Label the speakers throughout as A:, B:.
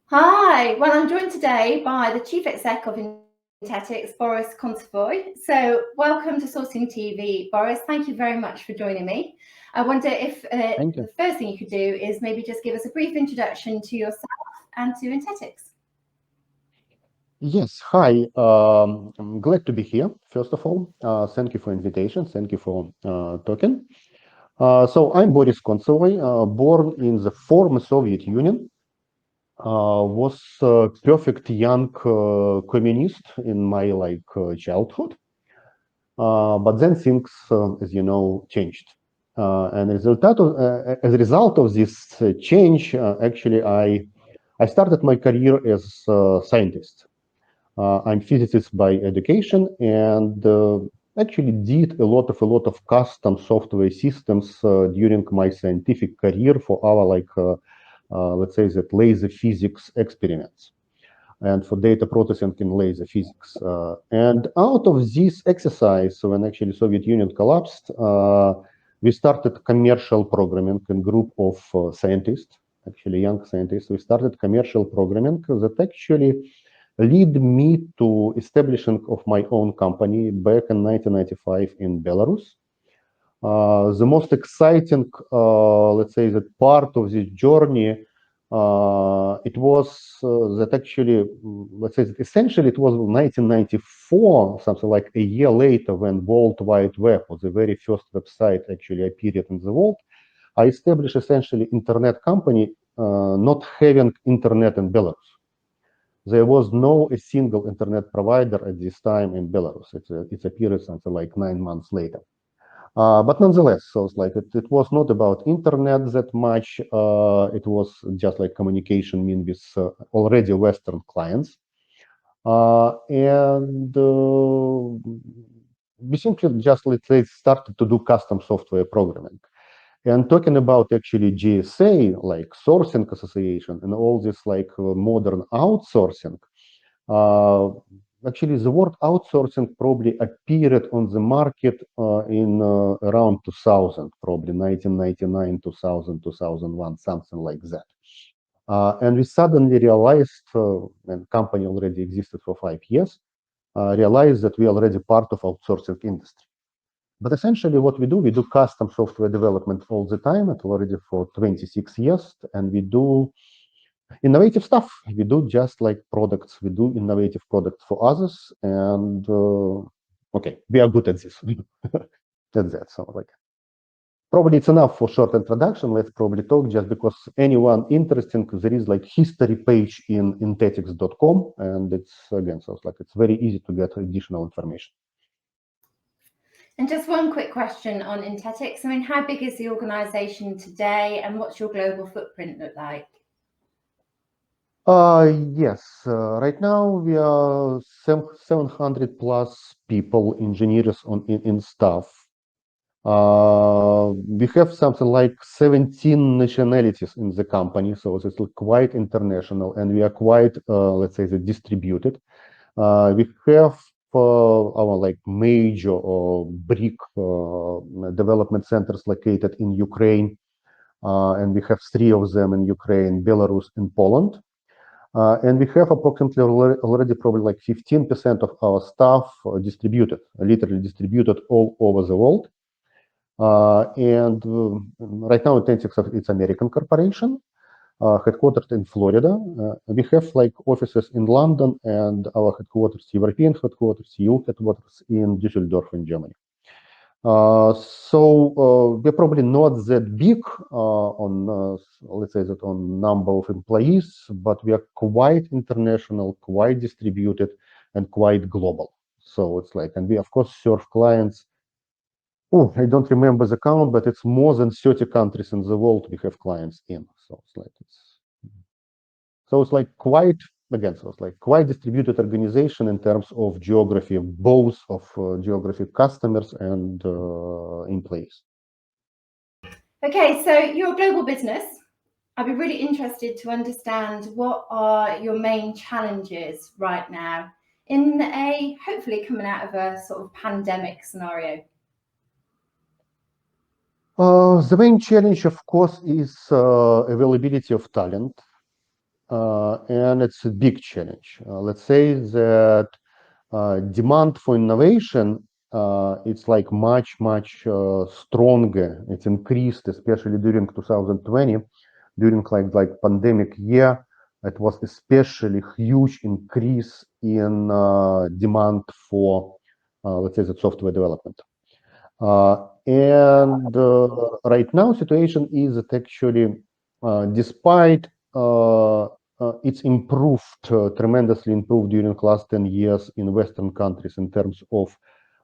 A: Hi, well, I'm joined today by the Chief Exec of Intetics, Boris Kontsevoi. So welcome to Sourcing TV, Boris. Thank you very much for joining me. I wonder if
B: Thank you.
A: the first thing you could do is maybe just give us a brief introduction to yourself and to Intetics.
B: Yes, hi. I'm glad to be here. First of all, thank you for invitation. Thank you for talking. So I'm Boris Kontsevoi, born in the former Soviet Union. Was a perfect young communist in my childhood. But then things, as you know, changed. And as a result of this change, actually, I started my career as a scientist. I'm physicist by education and actually did a lot of custom software systems during my scientific career for our let's say that laser physics experiments and for data processing in laser physics. And out of this exercise, when actually Soviet Union collapsed, we started commercial programming, a group of scientists, actually young scientists. We started commercial programming that actually lead me to establishing of my own company back in 1995 in Belarus. The most exciting, let's say, that part of this journey, it was that actually, let's say, that essentially it was 1994, something like a year later, when World Wide Web was the very first website actually appeared in the world. I established essentially internet company, not having internet in Belarus. There was no a single internet provider at this time in Belarus. It appeared something like 9 months later. But nonetheless, so it was not about internet that much. It was just like communication mean with already Western clients. And we simply just, let's say, started to do custom software programming. And talking about actually GSA, like sourcing association and all this modern outsourcing, uh, actually the word outsourcing probably appeared on the market in around 2000, probably 1999, 2000, 2001, something like that. And we suddenly realized, and company already existed for 5 years, realized that we are already part of outsourcing industry. But essentially what we do custom software development all the time, and already for 26 years, and we do innovative stuff. We do just like products. We do innovative products for others, and okay, we are good at this. That's that. So probably it's enough for short introduction. Let's probably talk just because anyone interested, there is like history page in intetics.com, and it's again, so it's very easy to get additional information.
A: And just one quick question on Intetics. I mean, how big is the organization today and what's your global footprint look like?
B: Yes, right now we are 700 plus people, engineers in staff. We have something like 17 nationalities in the company, so it's quite international, and we are quite, let's say, distributed. We have our major or brick development centers located in Ukraine, and we have three of them in Ukraine, Belarus, and Poland. And we have approximately already probably like 15% of our staff distributed, literally distributed all over the world. And right now, Intetics it's American corporation, headquartered in Florida. We have like offices in London and our headquarters, European headquarters, EU headquarters in Düsseldorf in Germany. So we're probably not that big on, let's say that on number of employees, but we are quite international, quite distributed, and quite global. So it's like, and we of course serve clients. Oh, I don't remember the count, but it's more than 30 countries in the world we have clients in. So it's like quite, again, so it's like quite distributed organization in terms of geography, both of geographic customers and employees.
A: Okay, so you're a global business. I'd be really interested to understand what are your main challenges right now in a hopefully coming out of a sort of pandemic scenario.
B: The main challenge, of course, is availability of talent. and it's a big challenge. Let's say that demand for innovation it's like much stronger. It's increased, especially during 2020, during like pandemic year. It was especially huge increase in demand for let's say the software development. And right now, situation is that actually, despite it's improved tremendously improved during last 10 years in Western countries in terms of,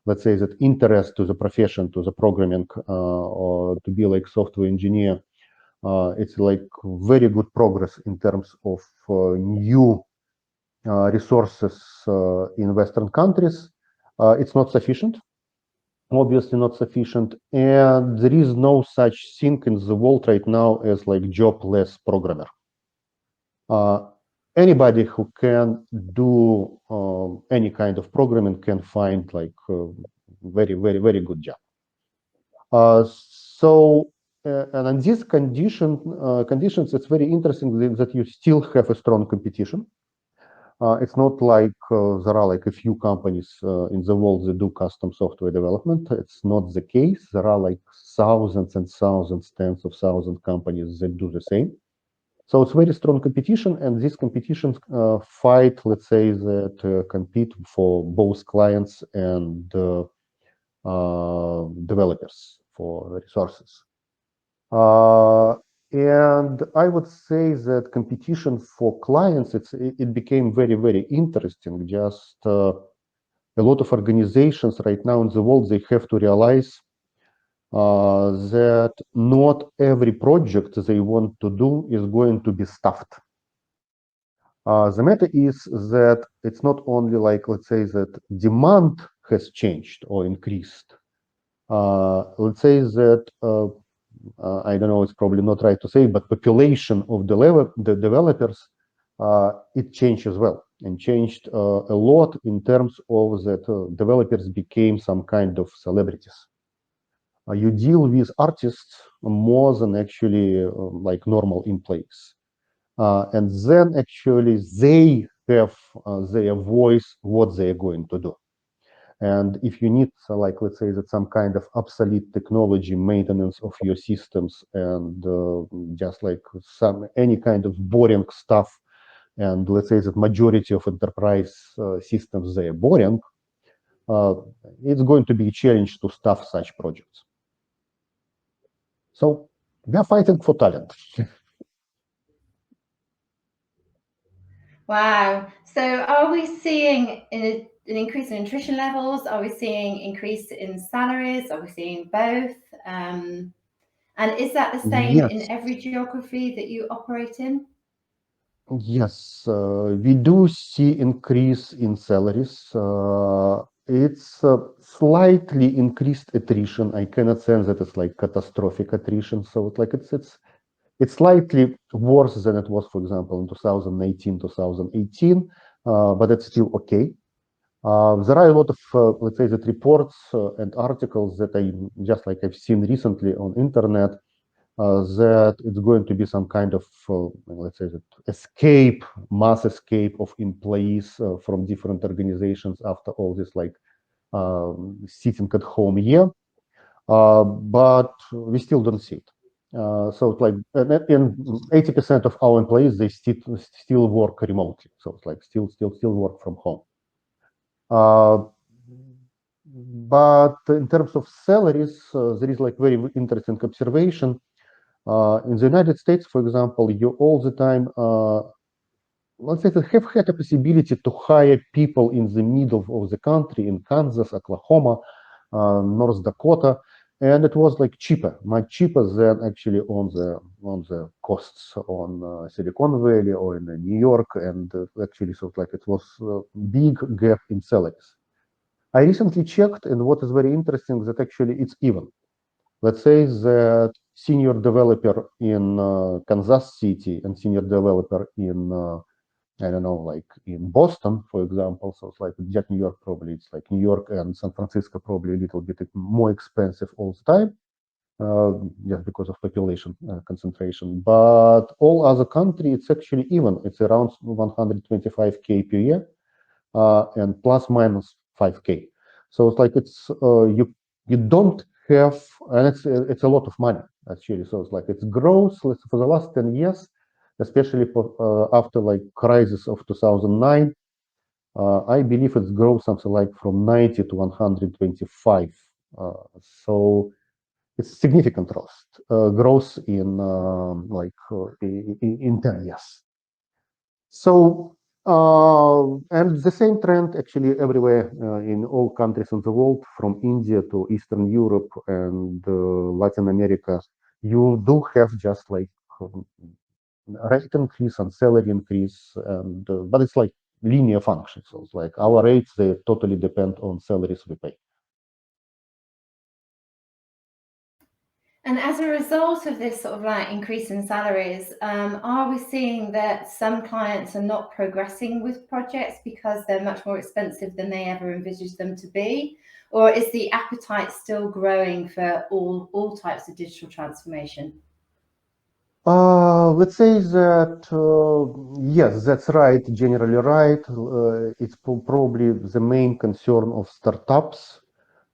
B: let's say, that interest to the profession, to the programming, or to be like software engineer. It's like very good progress in terms of new resources in Western countries. It's not sufficient, obviously not sufficient, and there is no such thing in the world right now as like jobless programmer. Anybody who can do any kind of programming can find like very good job. And on these conditions, it's very interesting that you still have a strong competition. It's not like there are like a few companies in the world that do custom software development. It's not the case. There are like thousands and thousands, tens of thousands companies that do the same. So it's very strong competition, and these competitions fight, let's say, that compete for both clients and developers for the resources. And I would say that competition for clients, it became very interesting. Just a lot of organizations right now in the world, they have to realize that not every project they want to do is going to be staffed. The matter is that it's not only like, let's say, that demand has changed or increased. Let's say that I don't know, it's probably not right to say, but population of the developers, it changed as well, and changed a lot in terms of that developers became some kind of celebrities. You deal with artists more than actually like normal employees. And then actually they have their voice, what they are going to do. And if you need, like, let's say that some kind of obsolete technology maintenance of your systems and just like any kind of boring stuff, and let's say that majority of enterprise systems, they are boring, it's going to be a challenge to staff such projects. So we are fighting for talent.
A: Wow. So are we seeing an increase in attrition levels? Are we seeing increase in salaries? Are we seeing both? And is that the same in every geography that you operate in?
B: Yes, we do see increase in salaries. It's slightly increased attrition. I cannot say that it's like catastrophic attrition. So it's like it's slightly worse than it was, for example, in 2019, 2018, but it's still okay. There are a lot of, let's say, that reports and articles that I just like I've seen recently on internet that it's going to be some kind of, let's say, that mass escape of employees from different organizations after all this like sitting at home year, but we still don't see it. So it's like, and 80% of our employees, they still work remotely. So it's like still work from home. But in terms of salaries, there is like very interesting observation. In the United States, for example, you all the time, let's say, that have had a possibility to hire people in the middle of the country, in Kansas, Oklahoma, North Dakota, and it was like cheaper, much cheaper than actually on the costs on Silicon Valley or in New York, and actually, so like it was a big gap in salaries. I recently checked, and what is very interesting that actually it's even. Let's say that senior developer in Kansas City and senior developer in I don't know, like in Boston, for example. So it's like just New York, probably it's like New York and San Francisco, probably a little bit more expensive all the time. just because of population concentration. But all other countries, it's actually even. It's around 125K per year and plus minus 5K. So it's like you don't have, and it's a lot of money actually. So it's like it's growth for the last 10 years, especially after like crisis of 2009. I believe it's growth something like from 90 to 125. So it's significant growth in in 10 years. So and the same trend actually everywhere in all countries in the world, from India to Eastern Europe and Latin America, you do have just like rate increase and salary increase, and but it's like linear function. So it's like our rates, they totally depend on salaries we pay.
A: And as a result of this sort of like increase in salaries, are we seeing that some clients are not progressing with projects because they're much more expensive than they ever envisaged them to be? Or is the appetite still growing for all types of digital transformation?
B: Let's say that yes, that's right, generally right. It's probably the main concern of startups.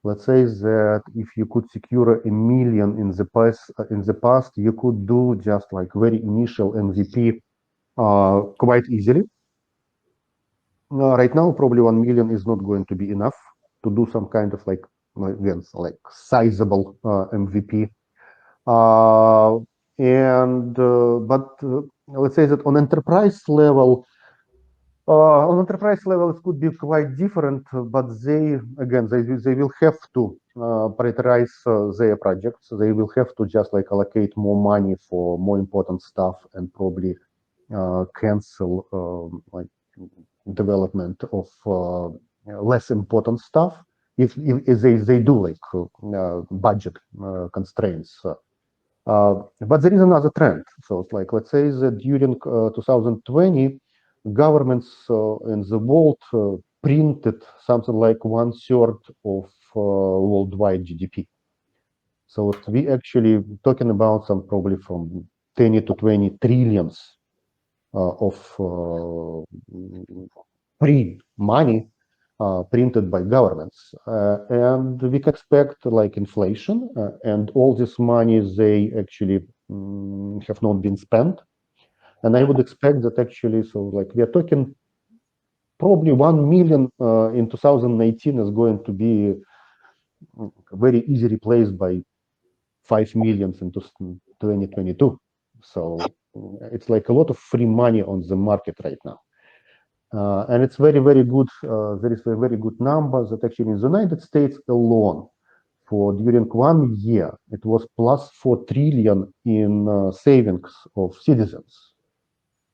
B: Let's say that if you could secure $1 million in the past, you could do just like very initial MVP quite easily. Right now, probably 1 million is not going to be enough to do some kind of like again like sizable MVP. But let's say that on enterprise level, it could be quite different, but they will have to prioritize their projects. They will have to just like allocate more money for more important stuff and probably cancel like development of less important stuff if they do like budget constraints. But there is another trend. So it's like, let's say that during 2020, governments in the world printed something like 1/3 of worldwide GDP. So we actually talking about some probably from 10 to 20 trillions of free money printed by governments, and we can expect like inflation, and all this money they actually have not been spent, and I would expect that actually, so like we are talking probably 1 million in 2019 is going to be very easily replaced by 5 million in 2022. So it's like a lot of free money on the market right now. And it's very, very good. There is a very good number that actually in the United States alone, for during 1 year, it was plus 4 trillion in savings of citizens.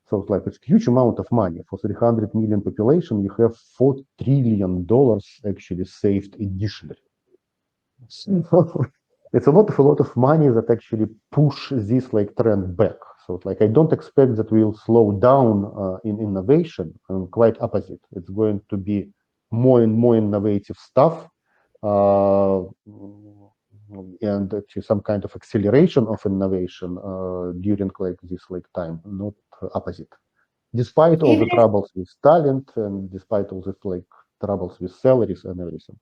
B: So it's like it's a huge amount of money. For 300 million population, you have $4 trillion actually saved additionally. It's a lot of money that actually push this like trend back. So like I don't expect that we'll slow down in innovation. Quite opposite. It's going to be more and more innovative stuff, and actually some kind of acceleration of innovation during like this like time, not opposite. Despite all the troubles with talent and despite all the like troubles with salaries and everything.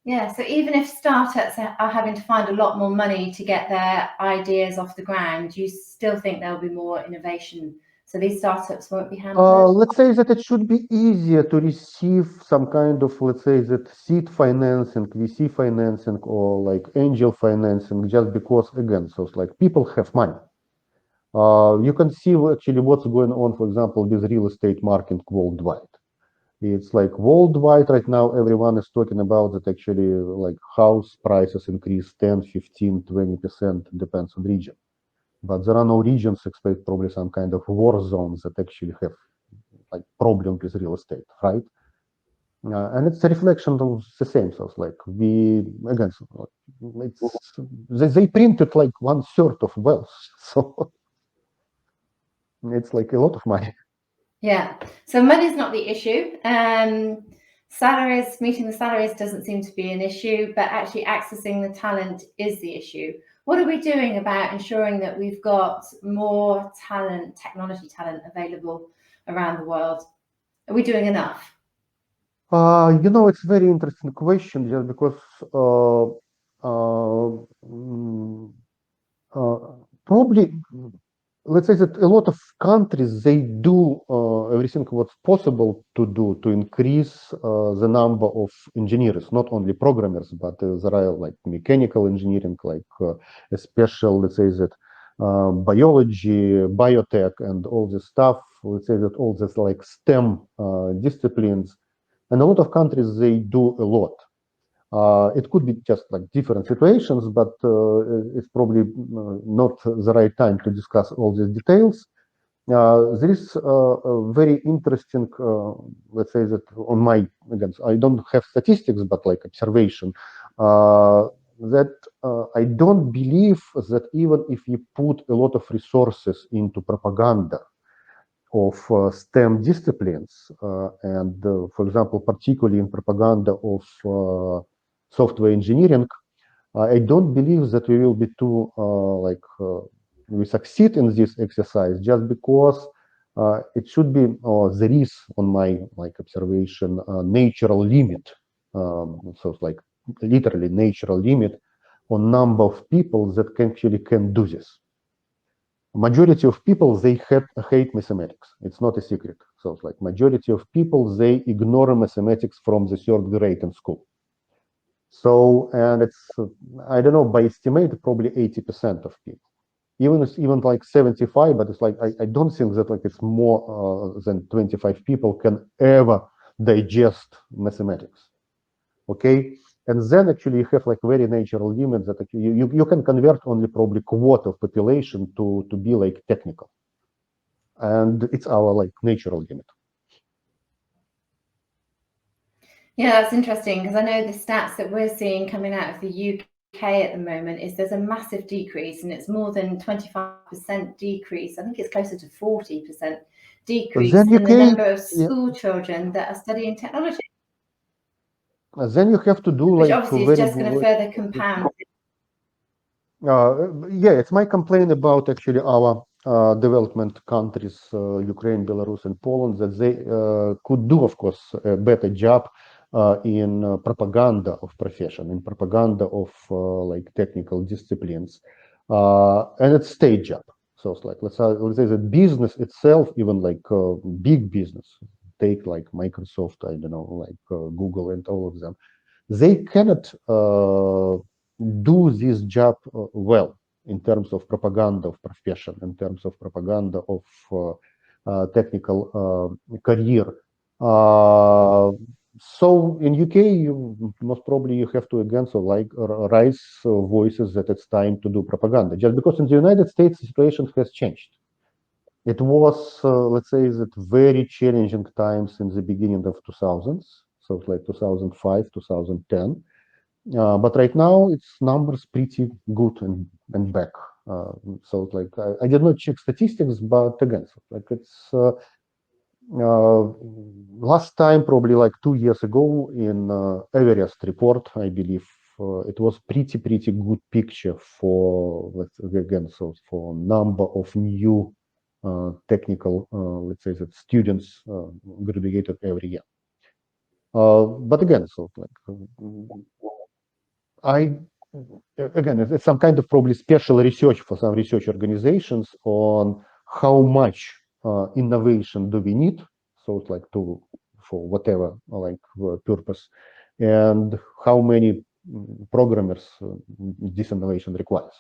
A: Yeah, so even if startups are having to find a lot more money to get their ideas off the ground, you still think there'll be more innovation. So these startups won't be hampered?
B: Let's say that it should be easier to receive some kind of, let's say that seed financing, VC financing, or like angel financing, just because, again, so it's like people have money. You can see actually what's going on, for example, with real estate market worldwide. It's like worldwide right now, everyone is talking about that actually like house prices increase 10, 15, 20%, depends on region. But there are no regions, except probably some kind of war zones that actually have like problem with real estate, right? And it's a reflection of the same. So it's like we, again, they printed like 1/3 of wealth. So it's like a lot of money.
A: Yeah, so money's not the issue. Salaries, meeting the salaries doesn't seem to be an issue, but actually accessing the talent is the issue. what are we doing about ensuring that we've got more talent, technology talent available around the world? Are we doing enough?
B: It's a very interesting question, just because probably, let's say that a lot of countries, they do everything what's possible to do to increase the number of engineers, not only programmers, but there are like mechanical engineering, like a special, let's say that biology, biotech, and all this stuff. Let's say that all this like STEM disciplines, and a lot of countries, they do a lot. It could be just like different situations, but it's probably not the right time to discuss all these details. There is a very interesting, let's say that on my, again, I don't have statistics, but like observation, that I don't believe that even if you put a lot of resources into propaganda of STEM disciplines, and for example, particularly in propaganda of software engineering, I don't believe that we will be too we succeed in this exercise, just because it should be there is, on my observation, natural limit. So it's like literally natural limit on number of people that can do this. Majority of people, they hate mathematics. It's not a secret. So it's like majority of people, they ignore mathematics from the third grade in school. So, and it's, I don't know, by estimate, probably 80% of people. Even like 75, but it's like, I don't think that like it's more than 25 people can ever digest mathematics. Okay? And then actually you have like very natural limits that you can convert only probably quarter of population to be like technical. And it's our like natural limit.
A: Yeah, that's interesting, because I know the stats that we're seeing coming out of the UK at the moment is there's a massive decrease, and it's more than 25% decrease. I think it's closer to 40% decrease in the number of school children that are studying technology.
B: Then you have to do
A: which
B: like
A: obviously is just going to further compound.
B: Yeah, it's my complaint about actually our development countries, Ukraine, Belarus, and Poland, that they could do, of course, a better job in propaganda of profession, in propaganda of like technical disciplines, and it's state job. So it's like let's say the business itself, even like big business, take like Microsoft, I don't know, like Google and all of them, they cannot do this job well in terms of propaganda of profession, in terms of propaganda of technical career. So in UK, you most probably you have to again raise voices that it's time to do propaganda. Just because in the United States the situation has changed. It was, let's say, that very challenging times in the beginning of 2000s, so it's like 2005, 2010. But right now, its numbers pretty good and back. So it's like I did not check statistics, but again, so like it's last time probably like 2 years ago in Everest report, I believe it was pretty good picture for for number of new technical let's say that students graduated every year. But again, so like it's some kind of probably special research for some research organizations on how much innovation do we need, so it's like for whatever like purpose, and how many programmers this innovation requires.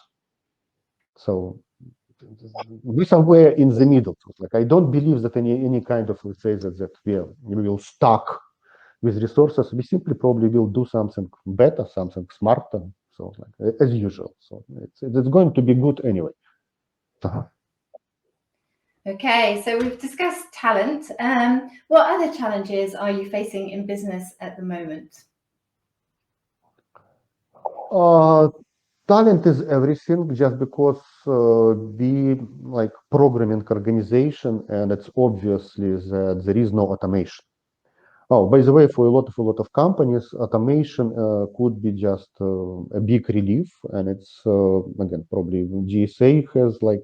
B: So we somewhere in the middle. Like I don't believe that any kind of, let's say that we will stuck with resources. We simply probably will do something better, something smarter. So like as usual. So it's going to be good anyway.
A: Okay, so we've discussed talent. What other challenges are you facing in business at the moment?
B: Talent is everything, just because we like programming organization, and it's obviously that there is no automation. Oh, by the way, for a lot of companies, automation could be just a big relief, and it's again probably GSA has like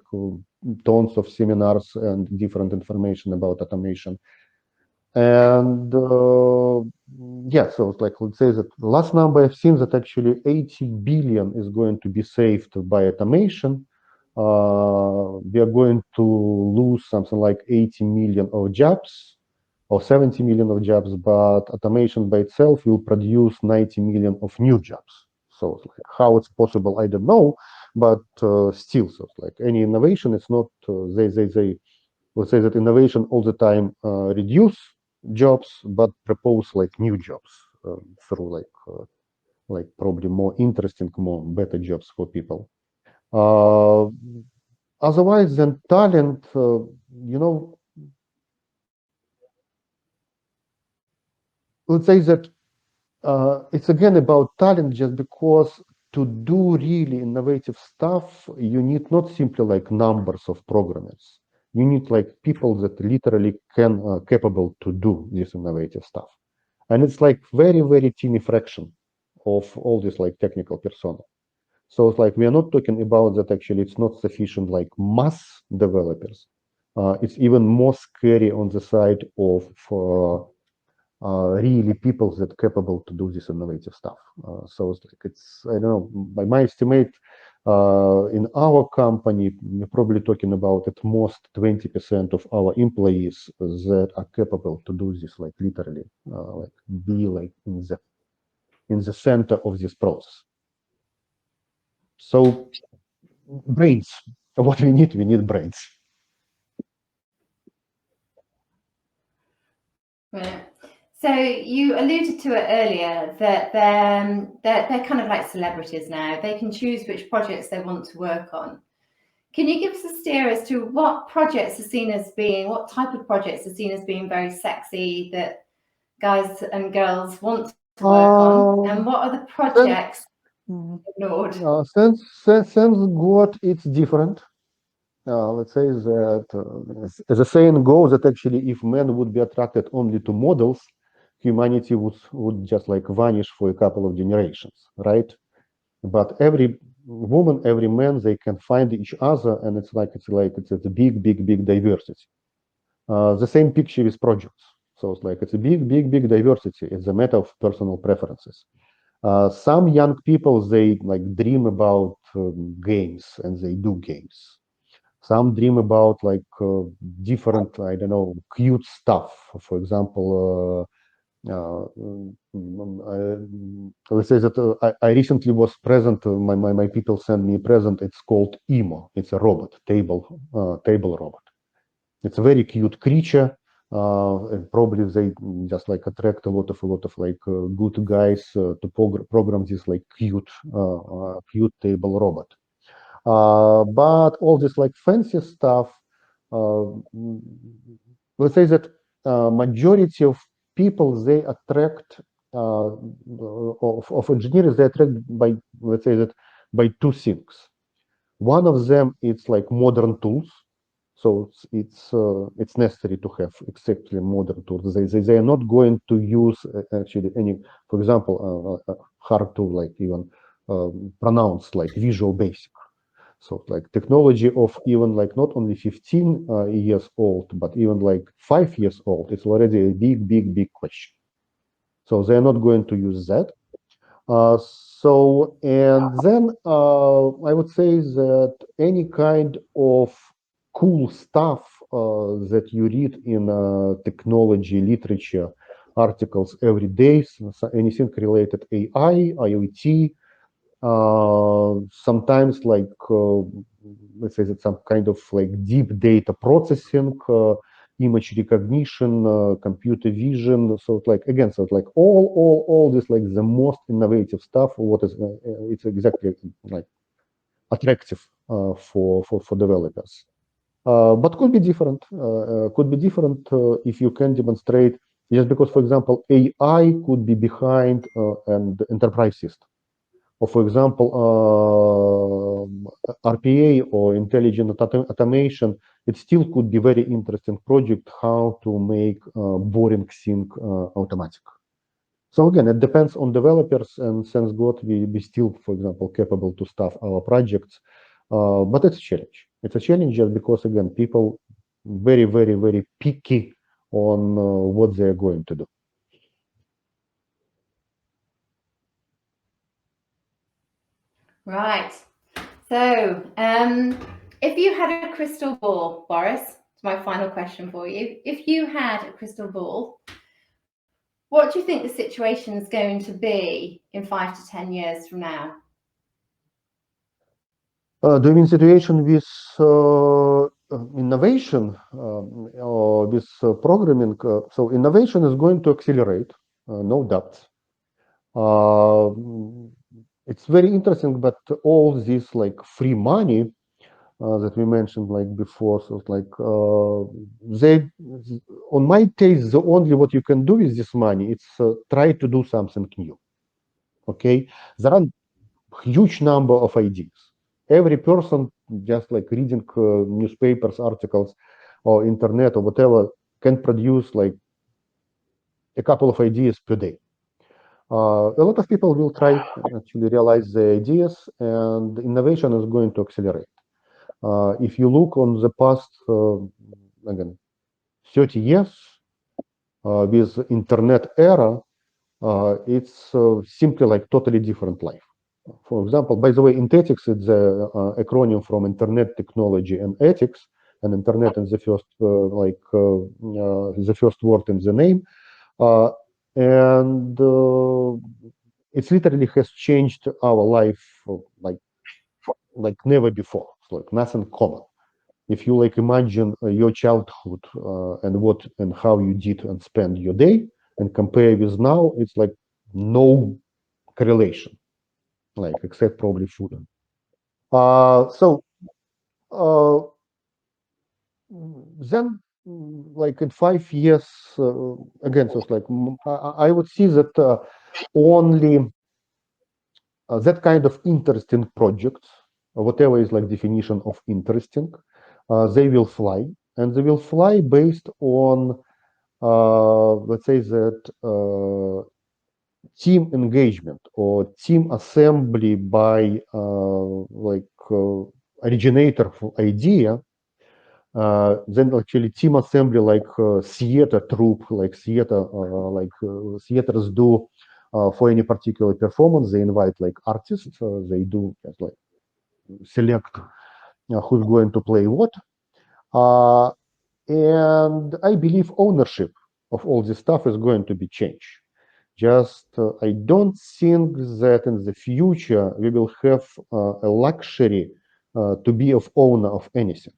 B: tons of seminars and different information about automation. And yeah, so it's like, let's say that last number I've seen that actually 80 billion is going to be saved by automation. We are going to lose something like 80 million of jobs or 70 million of jobs, but automation by itself will produce 90 million of new jobs. So it's like, how it's possible, I don't know, but still, so it's like any innovation, it's not, they let's say that innovation all the time reduce jobs, but propose like new jobs through like probably more interesting, more better jobs for people. Otherwise than talent, you know, let's say that it's again about talent, just because to do really innovative stuff, you need not simply like numbers of programmers. You need like people that literally can capable to do this innovative stuff. And it's like very teeny fraction of all this like technical persona. So it's like we are not talking about that actually it's not sufficient like mass developers. It's even more scary on the side of really people that capable to do this innovative stuff. So it's like it's, I don't know, by my estimate, in our company, we're probably talking about at most 20% of our employees that are capable to do this, like literally, like be like in the center of this process. So brains, what we need brains.
A: Right. So you alluded to it earlier that they're kind of like celebrities now. They can choose which projects they want to work on. Can you give us a steer as to what projects are seen as being, what type of projects are seen as being very sexy that guys and girls want to work on, and what are the projects ignored?
B: Since God, it's different. Let's say that, as a saying goes, that actually, if men would be attracted only to models, humanity would just like vanish for a couple of generations, right? But every woman, every man, they can find each other, and it's a big diversity. The same picture with projects. So it's like it's a big diversity. It's a matter of personal preferences. Some young people they like dream about games and they do games. Some dream about like different, I don't know, cute stuff. For example, let's say that I recently was present. My people sent me a present. It's called Emo. It's a robot, table robot. It's a very cute creature. And probably they just like attract a lot of like good guys to program this like cute table robot. But all this like fancy stuff, uh, let's say that majority of people they attract of engineers they attract by, let's say that, by two things. One of them it's like modern tools, so it's necessary to have exactly modern tools. They are not going to use actually any, for example, hard to like even pronounce like Visual Basic. So like technology of even like not only 15 years old, but even like 5 years old, it's already a big question. So they're not going to use that. So, and then I would say that any kind of cool stuff that you read in technology literature articles every day, so anything related AI, IoT, sometimes like let's say that some kind of like deep data processing, image recognition, computer vision. So it's like again, so it's like all this like the most innovative stuff. What is it's exactly like attractive for developers. But could be different. Could be different if you can demonstrate. Just because, for example, AI could be behind an enterprise system. or for example, RPA or intelligent automation, it still could be very interesting project how to make boring thing automatic. So again, it depends on developers, and thanks God, we still, for example, capable to staff our projects. But it's a challenge. It's a challenge just because, again, people very, very, very picky on what they're going to do.
A: Right. So, if you had a crystal ball, Boris, it's my final question for you. If you had a crystal ball, what do you think the situation is going to be in 5 to 10 years from now?
B: Do you mean situation with innovation or with programming? So innovation is going to accelerate, no doubt. It's very interesting, but all this like free money that we mentioned like before, so it's like they, on my taste, the only what you can do with this money, it's try to do something new. Okay, there are huge number of ideas. Every person just like reading newspapers, articles, or internet or whatever can produce like a couple of ideas per day. A lot of people will try actually realize the ideas, and innovation is going to accelerate. If you look on the past, again, 30 years with internet era, it's simply like totally different life. For example, by the way, Intetics is the acronym from Internet Technology and Ethics, and Internet is the first the first word in the name, and it literally has changed our life like never before. It's like nothing common. If you like imagine your childhood and what and how you did and spend your day, and compare with now, it's like no correlation, like except probably food. So then, like in 5 years, again, so it's like I would see that only that kind of interesting projects, whatever is like definition of interesting, they will fly, and they will fly based on, let's say that team engagement or team assembly by originator of idea. Then actually team assembly like theater troupe, like theaters do for any particular performance. They invite like artists. They do just like select who's going to play what. And I believe ownership of all this stuff is going to be changed. Just I don't think that in the future we will have a luxury to be of owner of anything.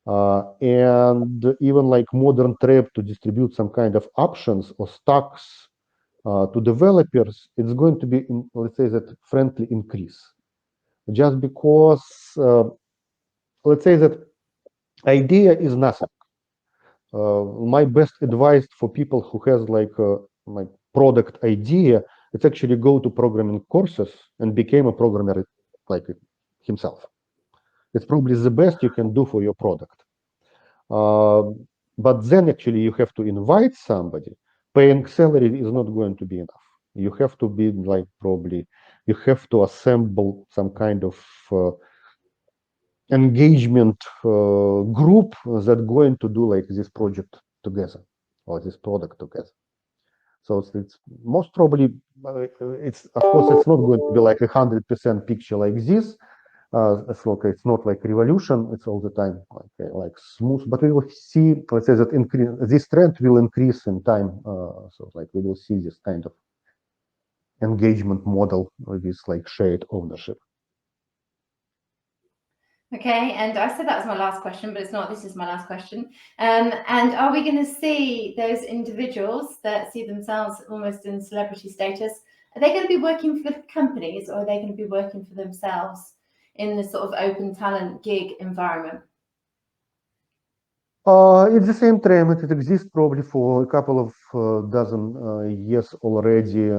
B: And even like modern trap to distribute some kind of options or stocks to developers, it's going to be, let's say that friendly increase. Just because, let's say that idea is nothing. My best advice for people who has like product idea, it's actually go to programming courses and become a programmer like himself. It's probably the best you can do for your product. But then actually you have to invite somebody. Paying salary is not going to be enough. You have to be like probably, you have to assemble some kind of engagement group that going to do like this project together or this product together. So it's most probably, it's of course it's not going to be like 100% picture like this. It's not like revolution. It's all the time like smooth, but we will see. Let's say that this trend will increase in time. So like we will see this kind of engagement model with this like shared ownership.
A: Okay, and I said that was my last question, but it's not. This is my last question. And are we going to see those individuals that see themselves almost in celebrity status? Are they going to be working for companies, or are they going to be working for themselves in this sort of open talent gig environment?
B: It's the same trend. It exists probably for a couple of dozen years already.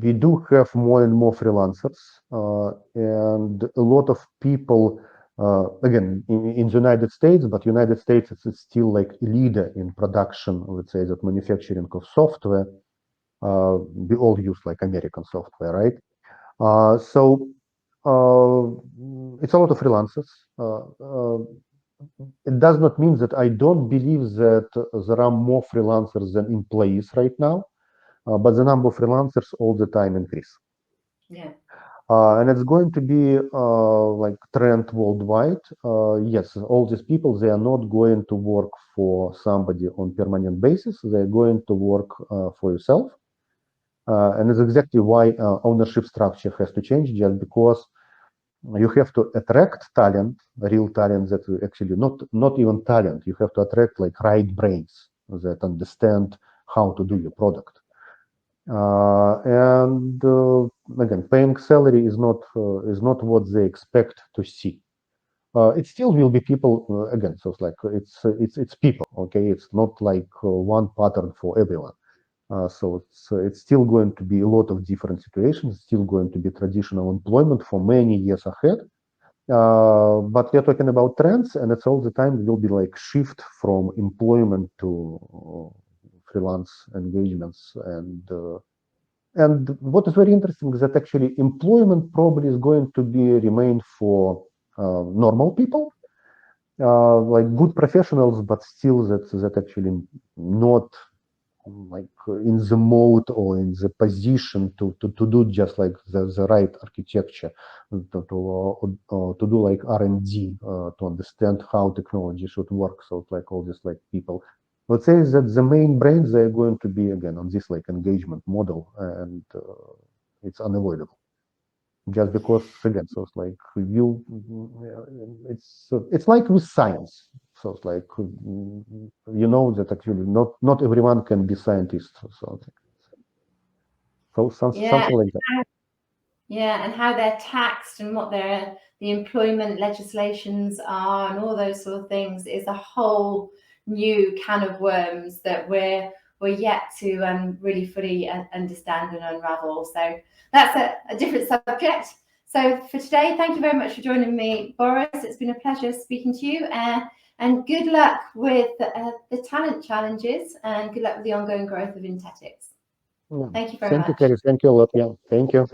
B: We do have more and more freelancers, and a lot of people, again, in the United States, but United States is still like a leader in production, let's say, that manufacturing of software. We all use like American software, right? So it's a lot of freelancers. It does not mean that I don't believe that there are more freelancers than employees right now, but the number of freelancers all the time increase.
A: Yeah.
B: And it's going to be like trend worldwide. Yes, all these people, they are not going to work for somebody on permanent basis. They're going to work for yourself. And it's exactly why ownership structure has to change, just because you have to attract talent, real talent that actually not even talent. You have to attract like right brains that understand how to do your product. And again, paying salary is not what they expect to see. It still will be people again. So it's like it's people. Okay, it's not like one pattern for everyone. So it's still going to be a lot of different situations. Still going to be traditional employment for many years ahead. But we are talking about trends, and it's all the time will be like shift from employment to freelance engagements. And what is very interesting is that actually employment probably is going to be remain for normal people, like good professionals, but still that actually not like in the mode or in the position to do just like the right architecture, to do like R&D, to understand how technology should work. So it's like all these like people, let's say that the main brains, they're going to be again on this like engagement model, and it's unavoidable. Just because again, so it's like you, it's like with science. So it's like you know that actually not everyone can be scientist or something. So
A: Yeah.
B: something like that.
A: Yeah, and how they're taxed and what the employment legislations are and all those sort of things is a whole new can of worms that we're yet to really fully understand and unravel. So that's a different subject. So for today, thank you very much for joining me, Boris. It's been a pleasure speaking to you, and good luck with the talent challenges, and good luck with the ongoing growth of Intetics.
B: Yeah.
A: Thank you very
B: Thank you,
A: much.
B: Kerry. Thank you a lot. Yeah. Thank you.